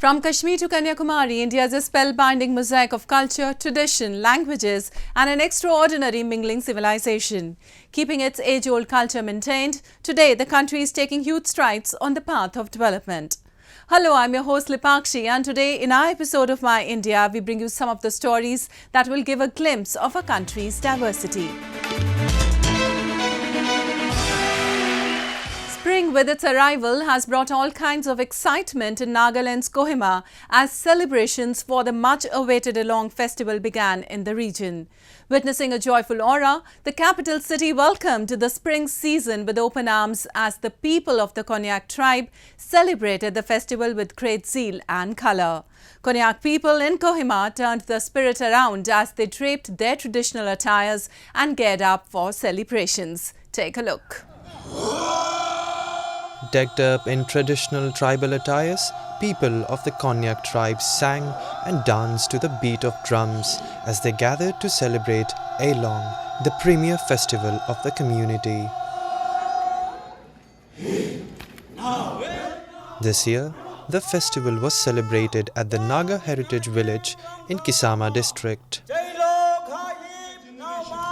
From Kashmir to Kanyakumari, India is a spellbinding mosaic of culture, tradition, languages and an extraordinary mingling civilization. Keeping its age-old culture maintained, today the country is taking huge strides on the path of development. Hello, I'm your host Lipakshi, and today in our episode of My India, we bring you some of the stories that will give a glimpse of a country's diversity. Spring with its arrival has brought all kinds of excitement in Nagaland's Kohima as celebrations for the much-awaited Aelong festival began in the region. Witnessing a joyful aura, the capital city welcomed the spring season with open arms as the people of the Konyak tribe celebrated the festival with great zeal and colour. Konyak people in Kohima turned the spirit around as they draped their traditional attires and geared up for celebrations. Take a look. Decked up in traditional tribal attires, people of the Konyak tribe sang and danced to the beat of drums as they gathered to celebrate Aelong, the premier festival of the community. This year, the festival was celebrated at the Naga Heritage Village in Kisama district.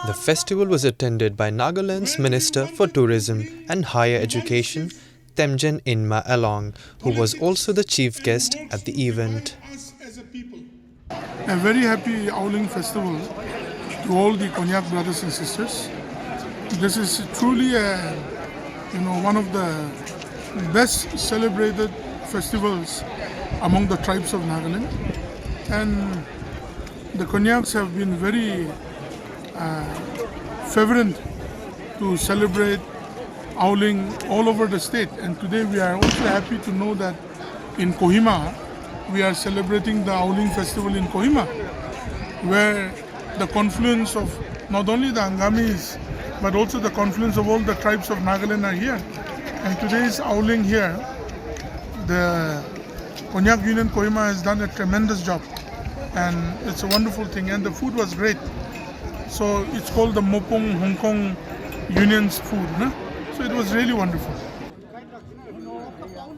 The festival was attended by Nagaland's Minister for Tourism and Higher Education, Temjen Inma Aelong, who was also the chief guest at the event. A very happy Aelong festival to all the Konyak brothers and sisters. This is truly one of the best celebrated festivals among the tribes of Nagaland, and the Konyaks have been very fervent to celebrate Aelong all over the state, and today we are also happy to know that in Kohima we are celebrating the Aelong festival in Kohima, where the confluence of not only the Angamis but also the confluence of all the tribes of Nagaland are here. And today's Aelong here, the Konyak Union Kohima has done a tremendous job, and it's a wonderful thing, and the food was great. So it's called the Mopong Hong Kong Union's food, no? So it was really wonderful.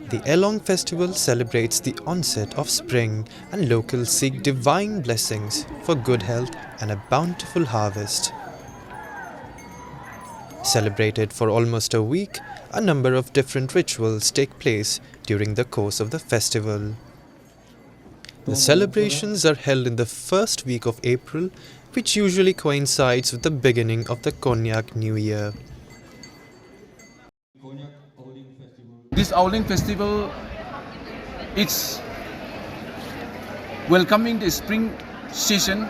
The Aelong festival celebrates the onset of spring, and locals seek divine blessings for good health and a bountiful harvest. Celebrated for almost a week, a number of different rituals take place during the course of the festival. The celebrations are held in the first week of April, which usually coincides with the beginning of the Konyak New Year. This Aelong festival, it's welcoming the spring season,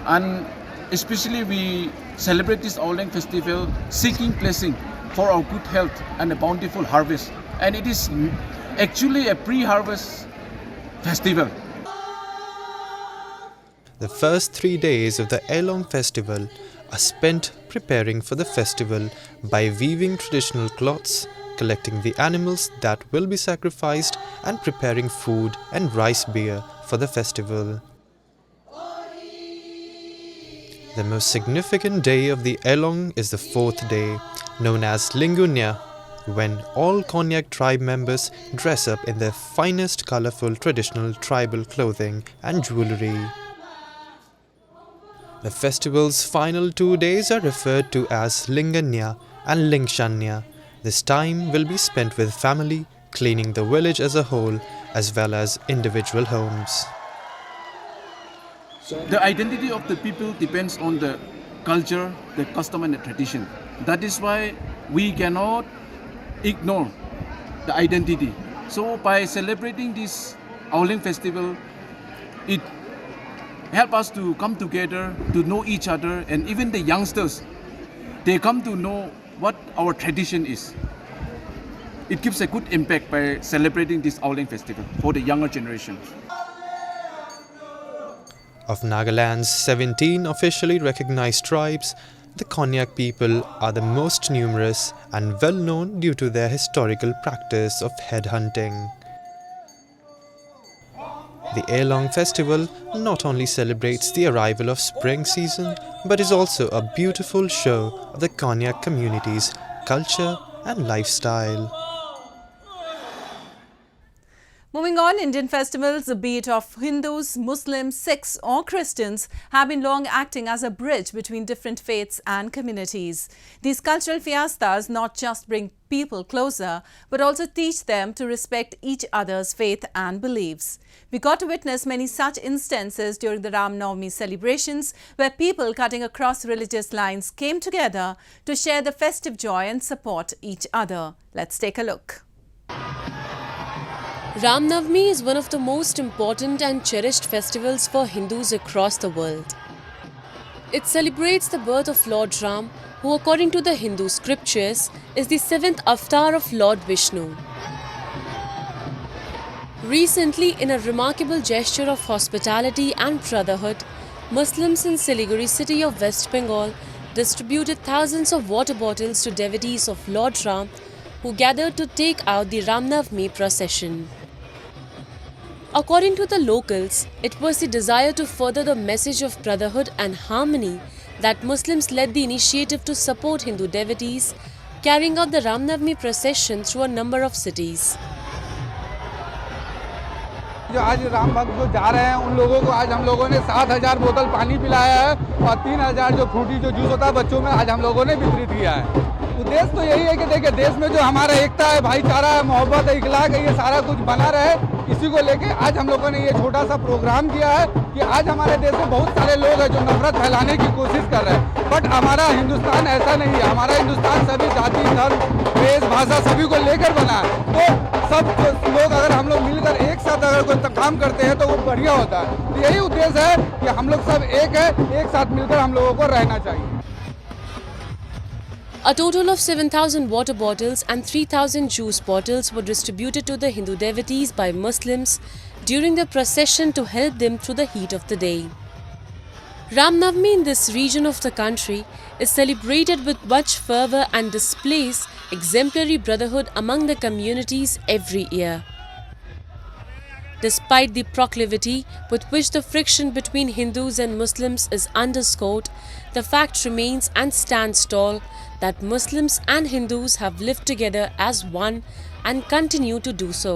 and especially we celebrate this Aelong festival seeking blessing for our good health and a bountiful harvest. And it is actually a pre-harvest festival. The first 3 days of the Aelong festival are spent preparing for the festival by weaving traditional cloths, collecting the animals that will be sacrificed, and preparing food and rice beer for the festival. The most significant day of the Aelong is the fourth day, known as Lingunya, when all Konyak tribe members dress up in their finest colourful traditional tribal clothing and jewellery. The festival's final 2 days are referred to as Linganya and Lingshanya. This time will be spent with family, cleaning the village as a whole, as well as individual homes. The identity of the people depends on the culture, the custom and the tradition. That is why we cannot ignore the identity. So by celebrating this Aelong festival, it helps us to come together, to know each other, and even the youngsters, they come to know what our tradition is. It gives a good impact by celebrating this Aelong festival for the younger generation. Of Nagaland's 17 officially recognized tribes, the Konyak people are the most numerous and well known due to their historical practice of headhunting. The Aelong festival not only celebrates the arrival of spring season, but is also a beautiful show of the Konyak community's culture and lifestyle. Moving Bengal, Indian festivals, be it of Hindus, Muslims, Sikhs or Christians, have been long acting as a bridge between different faiths and communities. These cultural fiestas not just bring people closer, but also teach them to respect each other's faith and beliefs. We got to witness many such instances during the Ram Navami celebrations, where people cutting across religious lines came together to share the festive joy and support each other. Let's take a look. Ram Navami is one of the most important and cherished festivals for Hindus across the world. It celebrates the birth of Lord Ram, who according to the Hindu scriptures is the 7th avatar of Lord Vishnu. Recently, in a remarkable gesture of hospitality and brotherhood, Muslims in Siliguri city of West Bengal distributed thousands of water bottles to devotees of Lord Ram who gathered to take out the Ram Navami procession. According to the locals, it was the desire to further the message of brotherhood and harmony that Muslims led the initiative to support Hindu devotees, carrying out the Ram Navami procession through a number of cities. जो आज राम भक्त जो जा रहे हैं उन लोगों को आज हम लोगों ने 7,000 बोतल पानी पिलाया है और 3,000 जो फ्रूटी जो जूस होता है बच्चों में आज हम लोगों ने वितरित किया है। उद्देश्य तो यही है कि देखिए देश में जो हमारा एकता है, भाईचारा है, मोहब्बत है, इखलाक है, ये सारा कुछ बना रहे। इसी को लेके आज हम लोगों ने ये छोटा सा प्रोग्राम किया है कि आज हमारे देश में बहुत सारे लोग हैं जो नफरत फैलाने की कोशिश कर रहे हैं, बट हमारा हिंदुस्तान ऐसा नहीं है। हमारा हिंदुस्तान सभी जाति, धर्म, देश, भाषा सभी को लेकर बना है। तो सब लोग अगर हम लोग मिलकर एक साथ अगर कोई काम करते हैं तो वो बढ़िया होता है। तो यही उद्देश्य है कि हम लोग सब एक है, एक साथ मिलकर हम लोगों को रहना चाहिए। A total of 7,000 water bottles and 3,000 juice bottles were distributed to the Hindu devotees by Muslims during the procession to help them through the heat of the day. Ram Navami in this region of the country is celebrated with much fervour and displays exemplary brotherhood among the communities every year. Despite the proclivity with which the friction between Hindus and Muslims is underscored, the fact remains and stands tall that Muslims and Hindus have lived together as one and continue to do so.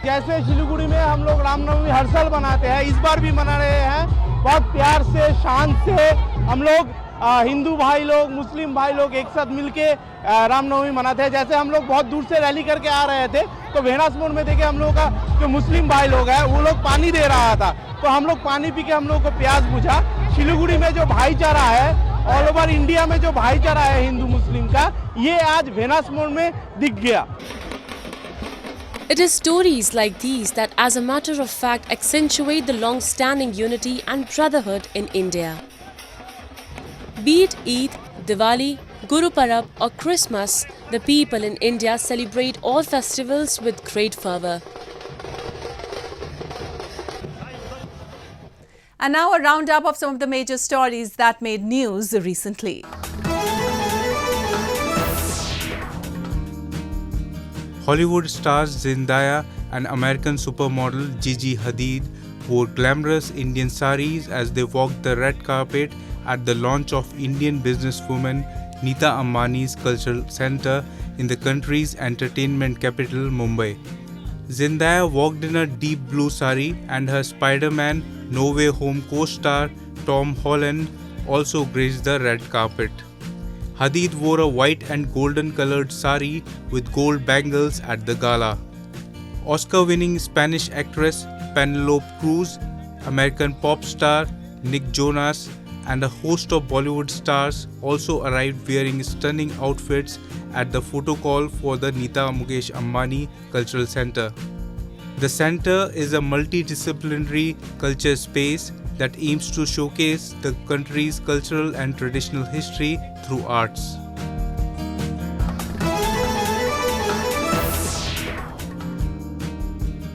जैसे सिलीगुड़ी में हम लोग रामनवमी हर साल मनाते हैं, इस बार भी मना रहे हैं। बहुत प्यार से, शान से हम लोग हिंदू भाई लोग, मुस्लिम भाई लोग एक साथ मिलके रामनवमी मनाते हैं। जैसे हम लोग बहुत दूर से रैली करके आ रहे थे तो वेनास मोड़ में देखे हम लोग का जो मुस्लिम भाई लोग हैं वो लोग पानी दे रहा था, तो हम लोग पानी पी के हम लोग को प्यास बुझा। सिलीगुड़ी में जो भाईचारा है, ऑल ओवर इंडिया में जो भाईचारा है हिंदू मुस्लिम का, ये आज वेनास मोड़ में दिख गया। It is stories like these that, as a matter of fact, accentuate the long-standing unity and brotherhood in India. Be it Eid, Diwali, Guru Parab or Christmas, the people in India celebrate all festivals with great fervour. And now a roundup of some of the major stories that made news recently. Hollywood stars Zendaya and American supermodel Gigi Hadid wore glamorous Indian saris as they walked the red carpet at the launch of Indian businesswoman Nita Ambani's cultural center in the country's entertainment capital, Mumbai. Zendaya walked in a deep blue sari and her Spider-Man No Way Home co-star Tom Holland also graced the red carpet. Hadid wore a white and golden colored sari with gold bangles at the gala. Oscar-winning Spanish actress Penelope Cruz, American pop star Nick Jonas, and a host of Bollywood stars also arrived wearing stunning outfits at the photo call for the Nita Mukesh Ambani Cultural Center. The center is a multidisciplinary culture space that aims to showcase the country's cultural and traditional history through arts.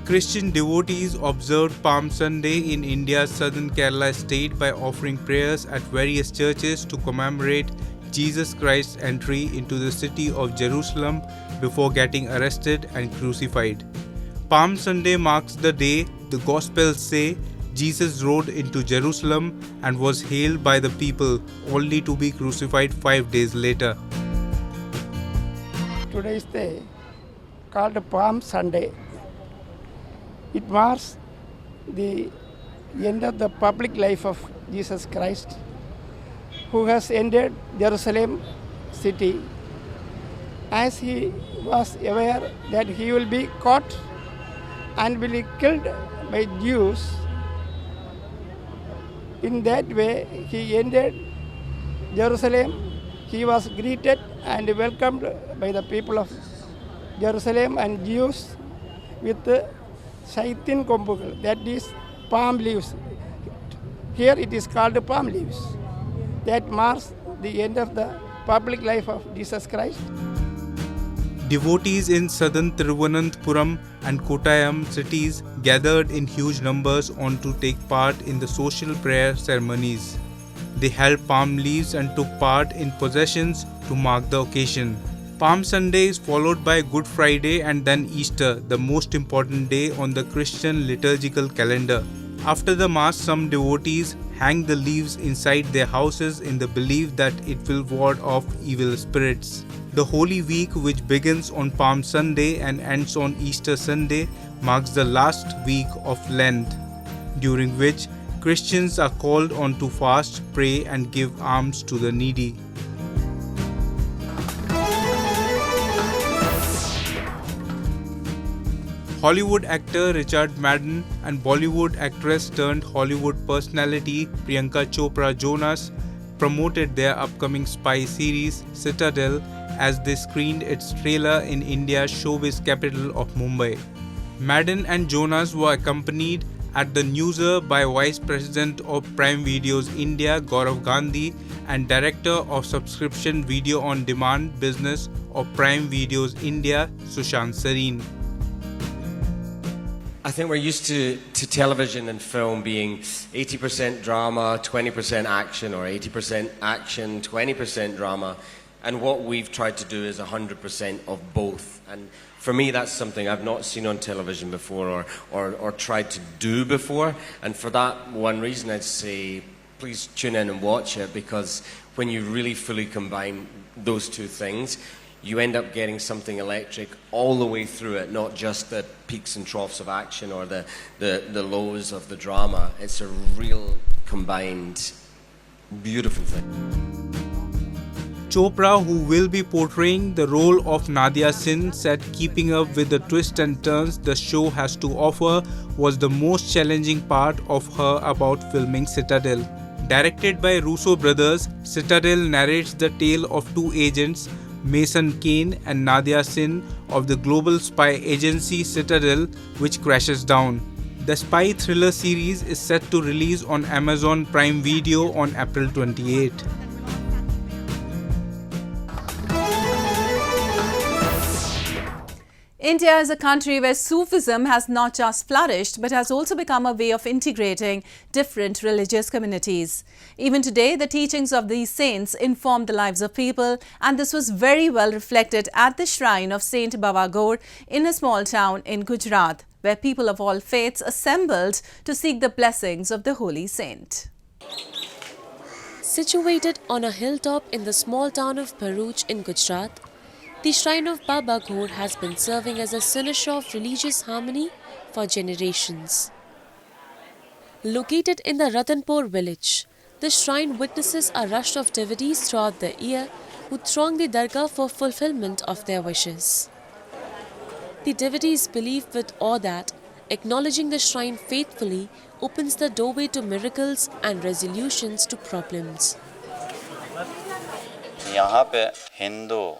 Christian devotees observed Palm Sunday in India's southern Kerala state by offering prayers at various churches to commemorate Jesus Christ's entry into the city of Jerusalem before getting arrested and crucified. Palm Sunday marks the day, the Gospels say, Jesus rode into Jerusalem and was hailed by the people, only to be crucified 5 days later. Today is the called Palm Sunday. It marks the end of the public life of Jesus Christ, who has entered Jerusalem city as he was aware that he will be caught and will be killed by Jews. In that way, he entered Jerusalem. He was greeted and welcomed by the people of Jerusalem and Jews with Shaitin Kombukal, that is palm leaves. Here it is called palm leaves. That marks the end of the public life of Jesus Christ. Devotees in southern Thiruvananthapuram and Kottayam cities gathered in huge numbers to take part in the social prayer ceremonies. They held palm leaves and took part in processions to mark the occasion. Palm Sunday is followed by Good Friday and then Easter, the most important day on the Christian liturgical calendar. After the Mass, some devotees hang the leaves inside their houses in the belief that it will ward off evil spirits. The Holy Week, which begins on Palm Sunday and ends on Easter Sunday, marks the last week of Lent, during which Christians are called on to fast, pray, and give alms to the needy. Hollywood actor Richard Madden and Bollywood actress turned Hollywood personality Priyanka Chopra Jonas promoted their upcoming spy series Citadel as they screened its trailer in India's showbiz capital of Mumbai. Madden and Jonas were accompanied at the newser by Vice President of Prime Videos India Gaurav Gandhi and Director of Subscription Video on Demand Business of Prime Videos India Sushant Sareen. I think we're used to television and film being 80% drama, 20% action, or 80% action, 20% drama. And what we've tried to do is 100% of both. And for me, that's something I've not seen on television before or tried to do before. And for that one reason, I'd say, please tune in and watch it, because when you really fully combine those two things, you end up getting something electric all the way through it, not just the peaks and troughs of action or the lows of the drama. It's a real combined, beautiful thing. Chopra, who will be portraying the role of Nadia Sin, said keeping up with the twists and turns the show has to offer was the most challenging part of her about filming Citadel. Directed by Russo brothers, Citadel narrates the tale of two agents, Mason Kane and Nadia Sin, of the global spy agency Citadel, which crashes down. The spy thriller series is set to release on Amazon Prime Video on April 28. India is a country where Sufism has not just flourished but has also become a way of integrating different religious communities. Even today, the teachings of these saints inform the lives of people, and this was very well reflected at the shrine of Saint Bawa Gor in a small town in Gujarat, where people of all faiths assembled to seek the blessings of the holy saint. Situated on a hilltop in the small town of Bharuch in Gujarat, the shrine of Bawa Gor has been serving as a cynosure of religious harmony for generations. Located in the Ratanpur village, the shrine witnesses a rush of devotees throughout the year who throng the dargah for fulfillment of their wishes. The devotees believe with awe that acknowledging the shrine faithfully opens the doorway to miracles and resolutions to problems. यहाँ पे हिंदू,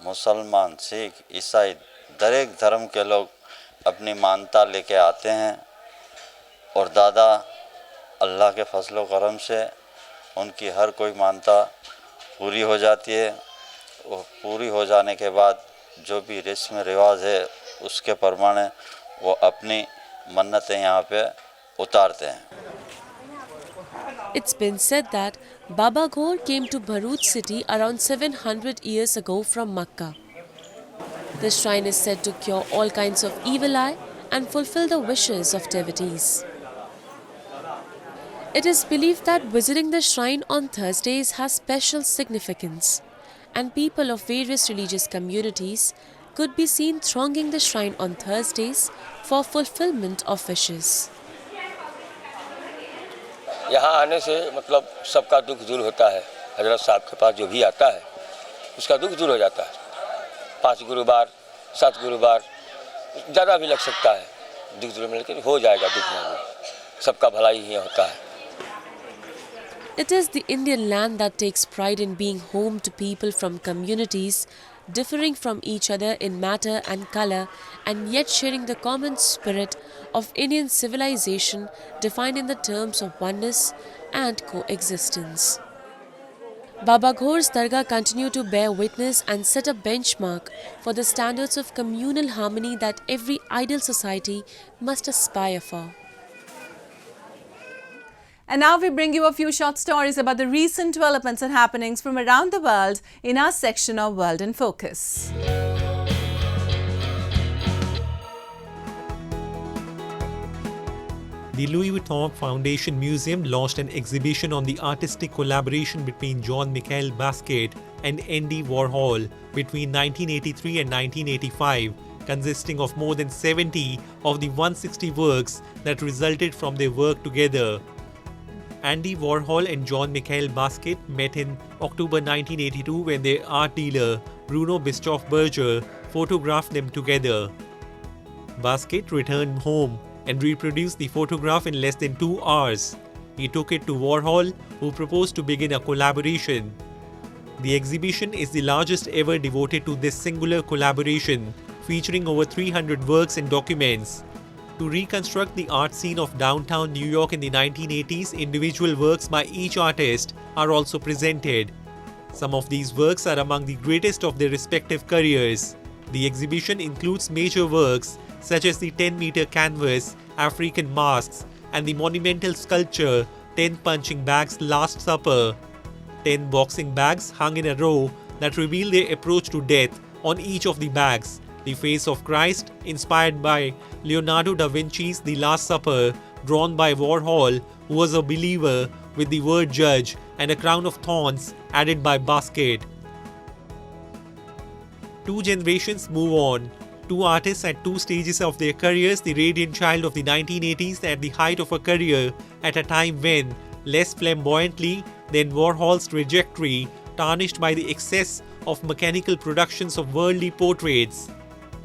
मुसलमान, सिख, ईसाई दरेक धर्म के लोग अपनी मानता लेके आते हैं और दादा अल्लाह के फजलो करम से उनकी हर कोई मानता पूरी हो जाती है और पूरी हो जाने के बाद जो भी रस्म रिवाज है उसके प्रमाणे वो अपनी मन्नतें यहाँ पे उतारते हैं. It's been said that Bawa Gor came to Bharuch city around 700 years ago from Makkah. The shrine is said to cure all kinds of evil eye and fulfill the wishes of devotees. It is believed that visiting the shrine on Thursdays has special significance, and people of various religious communities could be seen thronging the shrine on Thursdays for fulfillment of wishes. यहाँ आने से मतलब सबका दुख दूर होता है। हजरत साहब के पास जो भी आता है उसका दुख दूर हो जाता है। 5 गुरुवार 7 गुरुवार ज़्यादा भी लग सकता है दुख दूर में, लेकिन हो जाएगा दुख में। सबका भलाई ही होता है। It is the Indian land that takes pride in being home to people from communities differing from each other in matter and colour, and yet sharing the common spirit of Indian civilization defined in the terms of oneness and coexistence. Bawa Gor's Dargah continue to bear witness and set a benchmark for the standards of communal harmony that every ideal society must aspire for. And now we bring you a few short stories about the recent developments and happenings from around the world in our section of World in Focus. The Louis Vuitton Foundation Museum launched an exhibition on the artistic collaboration between Jean-Michel Basquiat and Andy Warhol between 1983 and 1985, consisting of more than 70 of the 160 works that resulted from their work together. Andy Warhol and Jean-Michel Basquiat met in October 1982 when their art dealer Bruno Bischoff-Berger photographed them together. Basquiat returned home and reproduced the photograph in less than 2 hours. He took it to Warhol, who proposed to begin a collaboration. The exhibition is the largest ever devoted to this singular collaboration, featuring over 300 works and documents. To reconstruct the art scene of downtown New York in the 1980s, individual works by each artist are also presented. Some of these works are among the greatest of their respective careers. The exhibition includes major works such as the 10-meter canvas, African masks, and the monumental sculpture 10 punching bags Last Supper. 10 boxing bags hung in a row that reveal their approach to death on each of the bags. The face of Christ, inspired by Leonardo da Vinci's The Last Supper, drawn by Warhol, who was a believer, with the word judge, and a crown of thorns added by Basquiat. 2 generations move on. 2 artists at 2 stages of their careers, the radiant child of the 1980s at the height of a career, at a time when, less flamboyantly than Warhol's trajectory, tarnished by the excess of mechanical productions of worldly portraits.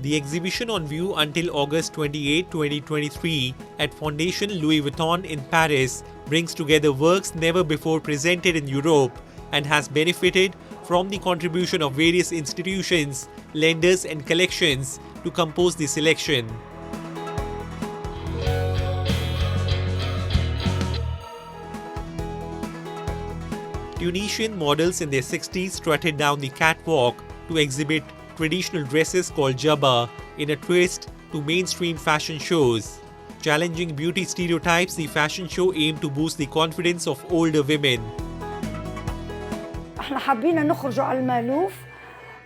The exhibition, on view until August 28, 2023 at Fondation Louis Vuitton in Paris, brings together works never before presented in Europe and has benefited from the contribution of various institutions, lenders and collections to compose the selection. Tunisian models in their 60s strutted down the catwalk to exhibit traditional dresses called jabba in a twist to mainstream fashion shows. Challenging beauty stereotypes, the fashion show aimed to boost the confidence of older women. احنا حبينا نخرجوا على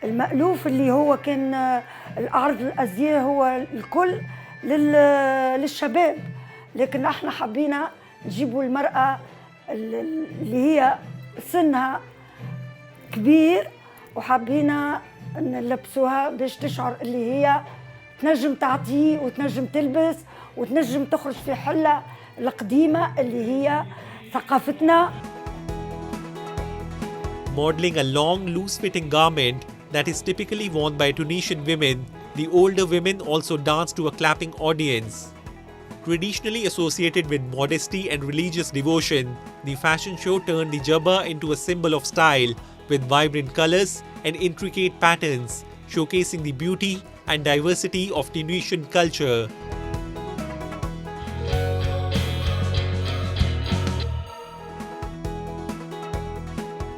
المألوف اللي هو كان العرض الأزياء هو الكل للشباب، لكن احنا حبينا نجيبوا المرأة اللي هي سنها كبير وحبينا نلبسوها باش تشعر اللي هي تنجم تعطيه وتنجم تلبس وتنجم تخرج في حلة القديمة اللي هي ثقافتنا. Modeling a long, loose-fitting garment that is typically worn by Tunisian women, the older women also dance to a clapping audience. Traditionally associated with modesty and religious devotion, the fashion show turned the jabba into a symbol of style with vibrant colors and intricate patterns, showcasing the beauty and diversity of Tunisian culture.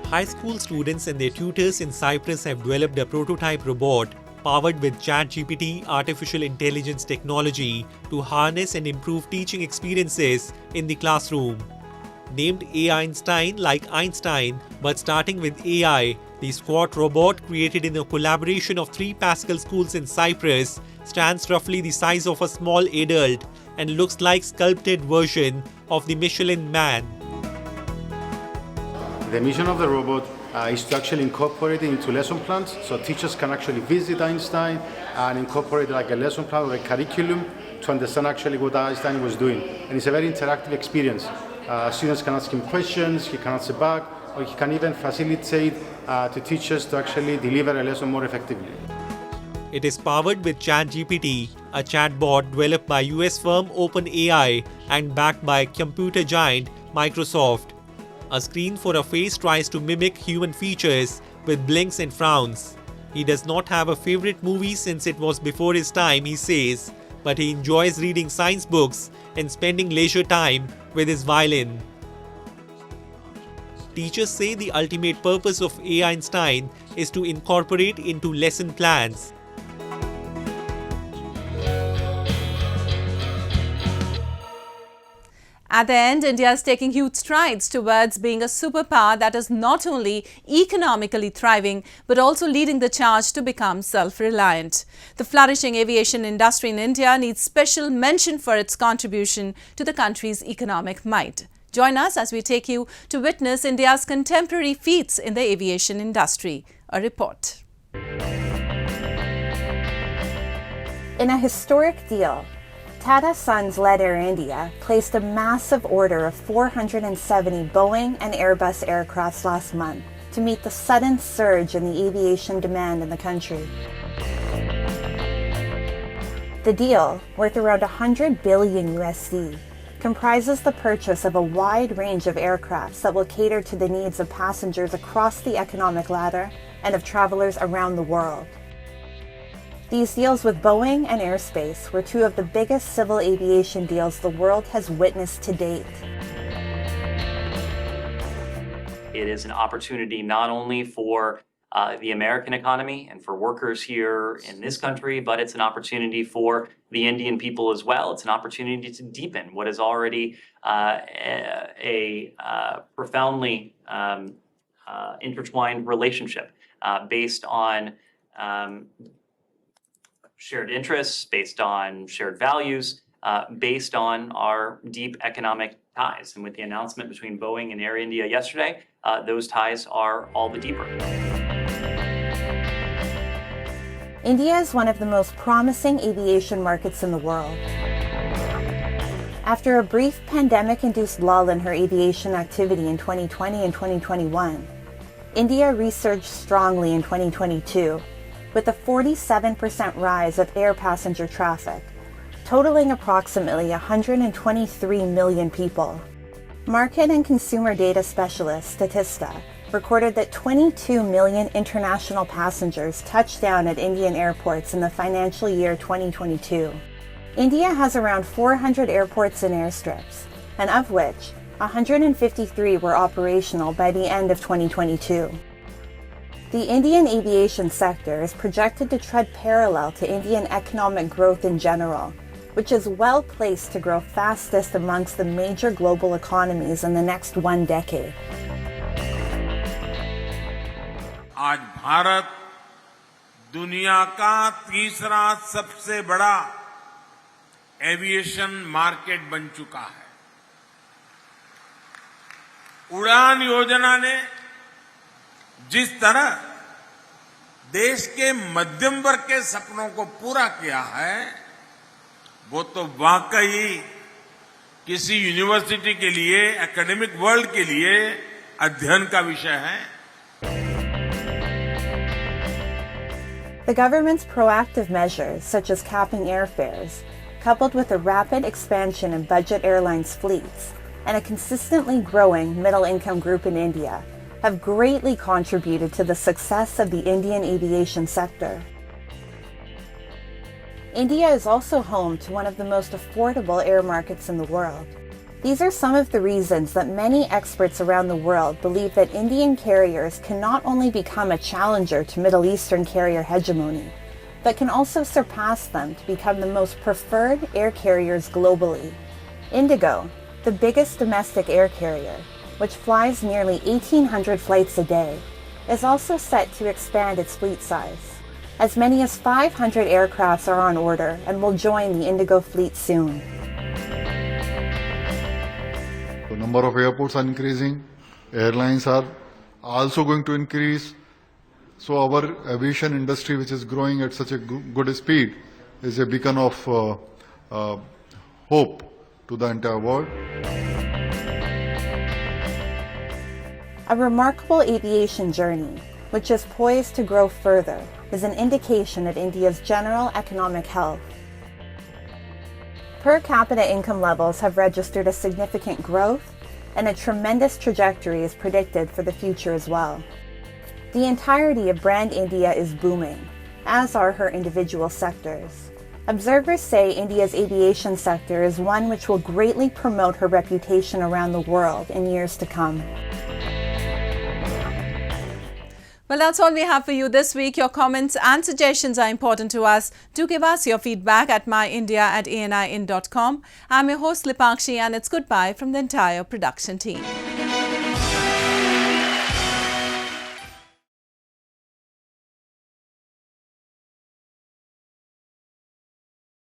High school students and their tutors in Cyprus have developed a prototype robot powered with ChatGPT artificial intelligence technology to harness and improve teaching experiences in the classroom. Named Einstein like Einstein, but starting with AI, the squat robot, created in a collaboration of 3 Pascal schools in Cyprus, stands roughly the size of a small adult and looks like sculpted version of the Michelin Man. The mission of the robot is to actually incorporate it into lesson plans, so teachers can actually visit Einstein and incorporate like a lesson plan or a curriculum to understand actually what Einstein was doing. And it's a very interactive experience. Students can ask him questions, he can answer back, or he can even facilitate to teachers to actually deliver a lesson more effectively. It is powered with ChatGPT, a chatbot developed by US firm OpenAI and backed by computer giant Microsoft. A screen for a face tries to mimic human features with blinks and frowns. He does not have a favorite movie since it was before his time, he says, but he enjoys reading science books and spending leisure time with his violin. Teachers say the ultimate purpose of AI Einstein is to incorporate into lesson plans. At the end, India is taking huge strides towards being a superpower that is not only economically thriving, but also leading the charge to become self-reliant. The flourishing aviation industry in India needs special mention for its contribution to the country's economic might. Join us as we take you to witness India's contemporary feats in the aviation industry. A report. In a historic deal, Tata Sons-led Air India placed a massive order of 470 Boeing and Airbus aircrafts last month to meet the sudden surge in the aviation demand in the country. The deal, worth around $100 billion USD, comprises the purchase of a wide range of aircrafts that will cater to the needs of passengers across the economic ladder and of travelers around the world. These deals with Boeing and Airspace were two of the biggest civil aviation deals the world has witnessed to date. It is an opportunity not only for the American economy and for workers here in this country, but it's an opportunity for the Indian people as well. It's an opportunity to deepen what is already a profoundly intertwined relationship based on shared interests, based on shared values, based on our deep economic ties. And with the announcement between Boeing and Air India yesterday, those ties are all the deeper. India is one of the most promising aviation markets in the world. After a brief pandemic-induced lull in her aviation activity in 2020 and 2021, India resurged strongly in 2022, with a 47% rise of air passenger traffic, totaling approximately 123 million people. Market and consumer data specialist Statista recorded that 22 million international passengers touched down at Indian airports in the financial year 2022. India has around 400 airports and airstrips, and of which 153 were operational by the end of 2022. The Indian aviation sector is projected to tread parallel to Indian economic growth in general, which is well placed to grow fastest amongst the major global economies in the next 1 decade. आज भारत दुनिया का तीसरा सबसे बड़ा aviation market बन चुका है। उड़ान योजना ने जिस तरह देश के मध्यम वर्ग के सपनों को पूरा किया है, वो तो वाकई किसी यूनिवर्सिटी के लिए, एकेडमिक वर्ल्ड के लिए अध्ययन का विषय है। The government's proactive measures, such as capping airfares, coupled with a rapid expansion in budget airlines fleets and a consistently growing middle-income group in India, have greatly contributed to the success of the Indian aviation sector. India is also home to one of the most affordable air markets in the world. These are some of the reasons that many experts around the world believe that Indian carriers can not only become a challenger to Middle Eastern carrier hegemony, but can also surpass them to become the most preferred air carriers globally. Indigo, the biggest domestic air carrier, which flies nearly 1,800 flights a day, is also set to expand its fleet size. As many as 500 aircrafts are on order and will join the Indigo fleet soon. The number of airports are increasing, airlines are also going to increase. So our aviation industry, which is growing at such a good speed, is a beacon of hope to the entire world. A remarkable aviation journey, which is poised to grow further, is an indication of India's general economic health. Per capita income levels have registered a significant growth, and a tremendous trajectory is predicted for the future as well. The entirety of brand India is booming, as are her individual sectors. Observers say India's aviation sector is one which will greatly promote her reputation around the world in years to come. Well, that's all we have for you this week. Your comments and suggestions are important to us. Do give us your feedback at myindia@anin.com. I'm your host Lipakshi, and it's goodbye from the entire production team.